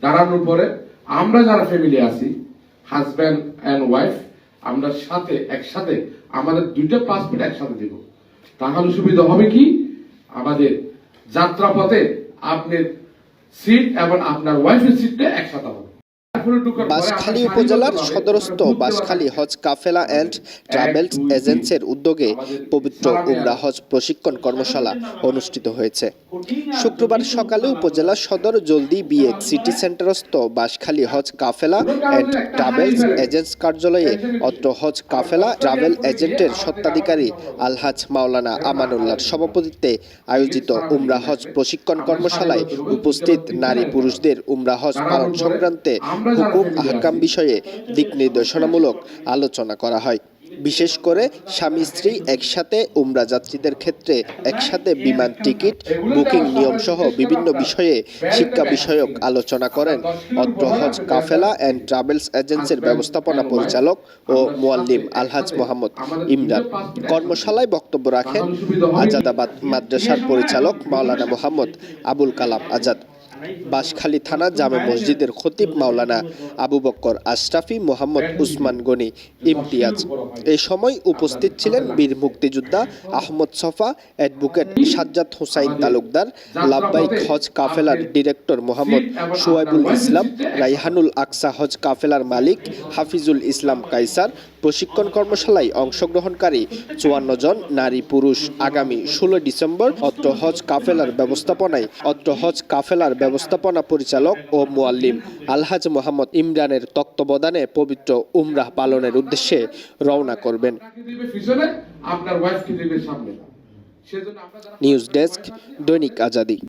দাঁড়ানোর পরে আমরা যারা ফ্যামিলি আছি, হাজব্যান্ড অ্যান্ড ওয়াইফ, আমরা একসাথে আমাদের দুইটা পাসপোর্ট একসাথে দিব। তাহলে সুবিধা হবে কি, আমাদের যাত্রাপথে আপনার সিট এবং আপনার ওয়াইফের সিটটা একসাথে হবে। বাঁশখালী উপজেলার সদরস্থ বাঁশখালী হজ কাফেলা অ্যান্ড ট্রাভেলস এজেন্সির উদ্যোগে পবিত্র উমরা হজ প্রশিক্ষণ কর্মশালা অনুষ্ঠিত হয়েছে। শুক্রবার সকালে উপজেলা সদর জলদি বিএক city সেন্টারস্থ Banshkhali Hodge Kafela and travels agents কার্যালয়ে অত্র হজ কাফেলা ট্রাভেল এজেন্টের স্বত্বাধিকারী আলহাজ মাওলানা আমানুল্লাহর সভাপতিত্বে আয়োজিত উমরা হজ প্রশিক্ষণ কর্মশালায় উপস্থিত নারী পুরুষদের উমরা হজ পালন সংক্রান্তে হুকুম আহকাম বিষয়ে দিক নির্দেশনামূলক আলোচনা করা হয়। বিশেষ করে স্বামী স্ত্রী একসাথে উমরা যাত্রীদের ক্ষেত্রে একসাথে বিমান টিকিট বুকিং নিয়ম সহ বিভিন্ন বিষয়ে শিক্ষা বিষয়ক আলোচনা করেন অত্র হজ কাফেলা অ্যান্ড ট্রাভেলস এজেন্সির ব্যবস্থাপনা পরিচালক ও মুয়াল্লিম আলহাজ মোহাম্মদ ইমরান। কর্মশালায় বক্তব্য রাখেন আজাদাবাদ মাদ্রাসার পরিচালক মাওলানা মোহাম্মদ আবুল কালাম আজাদ, বাঁশখালী থানা জামে মসজিদের খতিব মাওলানা আবু বক্কর আশরাফি, মোহাম্মদ উসমান গনি ইমতিয়াজ। এ সময় উপস্থিত ছিলেন বীর মুক্তিযোদ্ধা আহমদ সফা, অ্যাডভোকেট সাজ্জাদ হুসাইন তালুকদার, লাব্বাইক হজ কাফেলার ডিরেক্টর মোহাম্মদ সুয়াইবুল ইসলাম, রাইহানুল আকসা হজ কাফেলার মালিক হাফিজুল ইসলাম কাইসার। প্রশিক্ষণ কর্মশালায় অংশগ্রহণকারী 54 জন নারী পুরুষ আগামী 16 ডিসেম্বর অত্র হজ কাফেলার ব্যবস্থাপনা পরিচালক ও মুয়াল্লিম আলহাজ মোহাম্মদ ইমরানের তত্ত্বাবধানে পবিত্র উমরাহ পালনের উদ্দেশ্যে রওনা করবেন। নিউজ ডেস্ক, দৈনিক আজাদী।